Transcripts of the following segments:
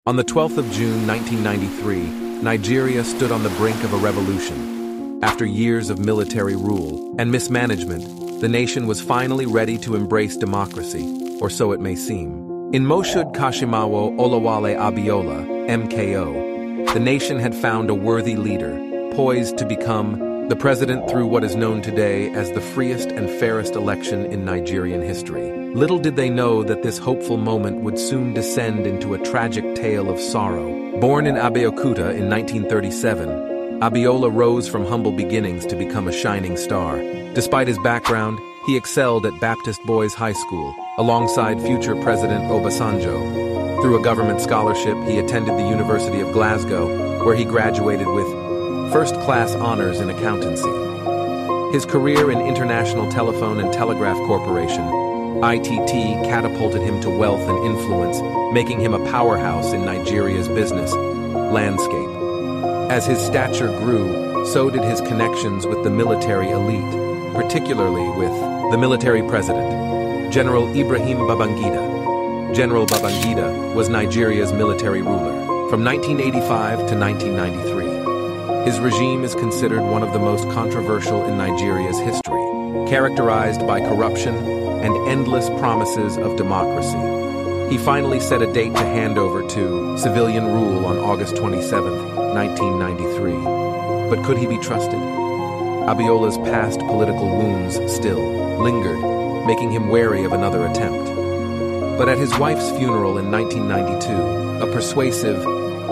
On the 12th of June 1993, Nigeria stood on the brink of a revolution. After years of military rule and mismanagement, the nation was finally ready to embrace democracy, or so it may seem. In Moshood Kashimawo Olawale Abiola, MKO, the nation had found a worthy leader, poised to become the president through what is known today as the freest and fairest election in Nigerian history. Little did they know that this hopeful moment would soon descend into a tragic tale of sorrow. Born in Abeokuta in 1937, Abiola rose from humble beginnings to become a shining star. Despite his background, he excelled at Baptist Boys High School, alongside future President Obasanjo. Through a government scholarship, he attended the University of Glasgow, where he graduated with first-class honors in accountancy. His career in International Telephone and Telegraph Corporation, ITT, catapulted him to wealth and influence, making him a powerhouse in Nigeria's business landscape. As his stature grew, so did his connections with the military elite, particularly with the military president, General Ibrahim Babangida. General Babangida was Nigeria's military ruler from 1985 to 1993. His regime is considered one of the most controversial in Nigeria's history, characterized by corruption and endless promises of democracy. He finally set a date to hand over to civilian rule on August 27, 1993. But could he be trusted? Abiola's past political wounds still lingered, making him wary of another attempt. But at his wife's funeral in 1992, a persuasive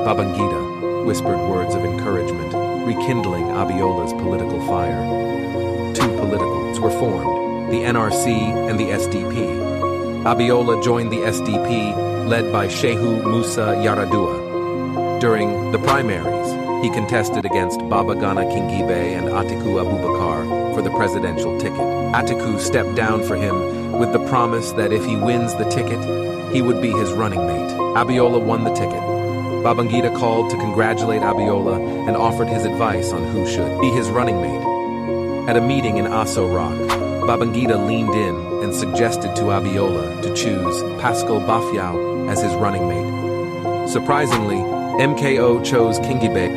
Babangida whispered words of encouragement, rekindling Abiola's political fire. Two politicals were formed, the NRC and the SDP. Abiola joined the SDP, led by Shehu Musa Yaradua. During the primaries, he contested against Baba Gana Kingibe and Atiku Abubakar for the presidential ticket. Atiku stepped down for him with the promise that if he wins the ticket, he would be his running mate. Abiola won the ticket. Babangida called to congratulate Abiola and offered his advice on who should be his running mate. At a meeting in Aso Rock, Babangida leaned in and suggested to Abiola to choose Pascal Baffiao as his running mate. Surprisingly, MKO chose Kingibe.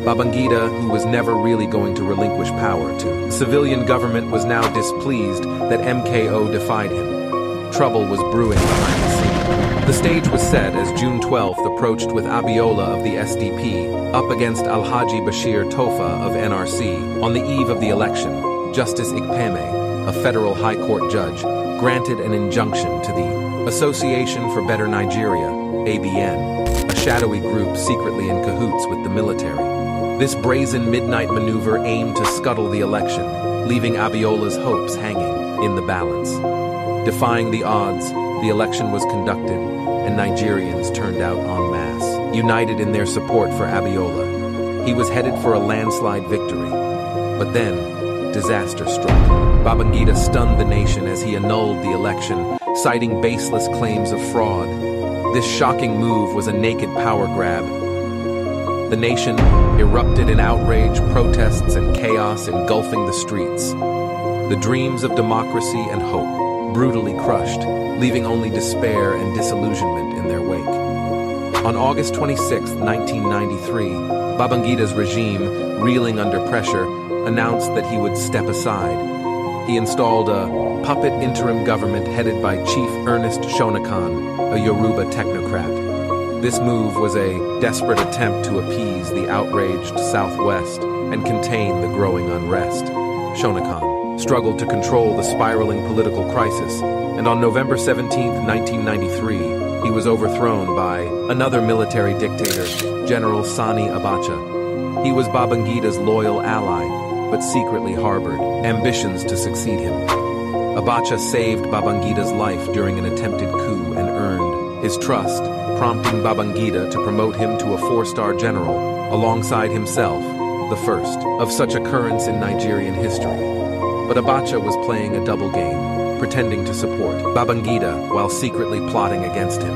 Babangida, who was never really going to relinquish power to the civilian government, was now displeased that MKO defied him. Trouble was brewing behind the scenes. The stage was set as June 12th approached with Abiola of the SDP up against Alhaji Bashir Tofa of NRC. On the eve of the election, Justice Ikpeme, a federal high court judge, granted an injunction to the Association for Better Nigeria, ABN, a shadowy group secretly in cahoots with the military. This brazen midnight maneuver aimed to scuttle the election, leaving Abiola's hopes hanging in the balance. Defying the odds, the election was conducted, and Nigerians turned out en masse, united in their support for Abiola. He was headed for a landslide victory, but then disaster struck. Babangida stunned the nation as he annulled the election, citing baseless claims of fraud. This shocking move was a naked power grab. The nation erupted in outrage, protests, and chaos engulfing the streets. The dreams of democracy and hope brutally crushed, leaving only despair and disillusionment in their wake. On August 26, 1993, Babangida's regime, reeling under pressure, announced that he would step aside. He installed a puppet interim government headed by Chief Ernest Shonekan, a Yoruba technocrat. This move was a desperate attempt to appease the outraged Southwest and contain the growing unrest. Shonekan struggled to control the spiraling political crisis, and on November 17, 1993, he was overthrown by another military dictator, General Sani Abacha. He was Babangida's loyal ally, but secretly harbored ambitions to succeed him. Abacha saved Babangida's life during an attempted coup and earned his trust, prompting Babangida to promote him to a 4-star general, alongside himself, the first of such occurrence in Nigerian history. But Abacha was playing a double game, pretending to support Babangida while secretly plotting against him.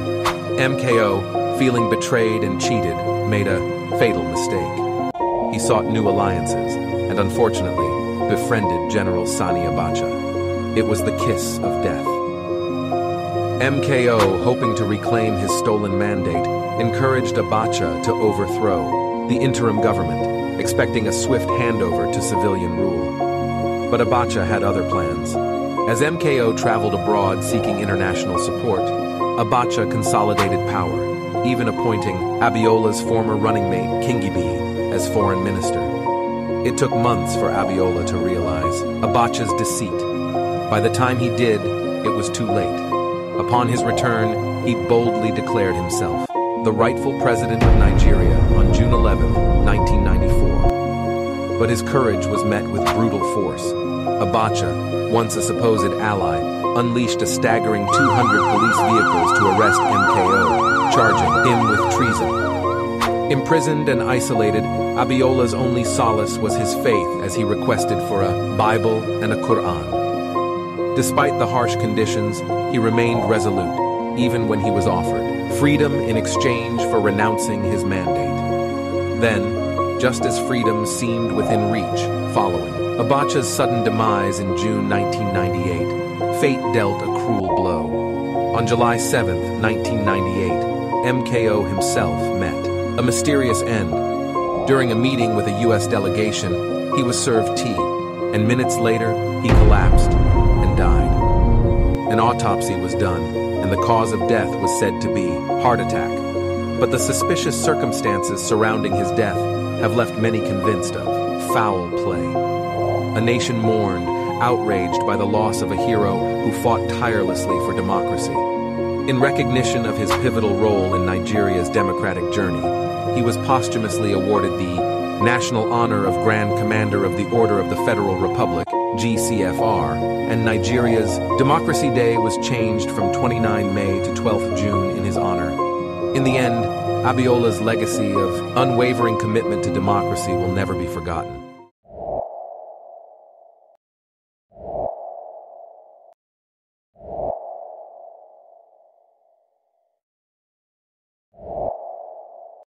MKO, feeling betrayed and cheated, made a fatal mistake. He sought new alliances, and unfortunately, befriended General Sani Abacha. It was the kiss of death. MKO, hoping to reclaim his stolen mandate, encouraged Abacha to overthrow the interim government, expecting a swift handover to civilian rule. But Abacha had other plans. As MKO traveled abroad seeking international support, Abacha consolidated power, even appointing Abiola's former running mate, Kingibe, as foreign minister. It took months for Abiola to realize Abacha's deceit. By the time he did, it was too late. Upon his return, he boldly declared himself the rightful president of Nigeria on June 11, 1994. But his courage was met with brutal force. Abacha, once a supposed ally, unleashed a staggering 200 police vehicles to arrest MKO, charging him with treason. Imprisoned and isolated, Abiola's only solace was his faith as he requested for a Bible and a Quran. Despite the harsh conditions, he remained resolute, even when he was offered freedom in exchange for renouncing his mandate. Then, just as freedom seemed within reach, following Abacha's sudden demise in June 1998, fate dealt a cruel blow. On July 7, 1998, MKO himself met a mysterious end. During a meeting with a U.S. delegation, he was served tea, and minutes later, he collapsed and died. An autopsy was done, and the cause of death was said to be heart attack. But the suspicious circumstances surrounding his death have left many convinced of foul play. A nation mourned, outraged by the loss of a hero who fought tirelessly for democracy. In recognition of his pivotal role in Nigeria's democratic journey, he was posthumously awarded the National Honor of Grand Commander of the Order of the Federal Republic, GCFR, and Nigeria's Democracy Day was changed from 29 May to 12 June in his honor. In the end, Abiola's legacy of unwavering commitment to democracy will never be forgotten.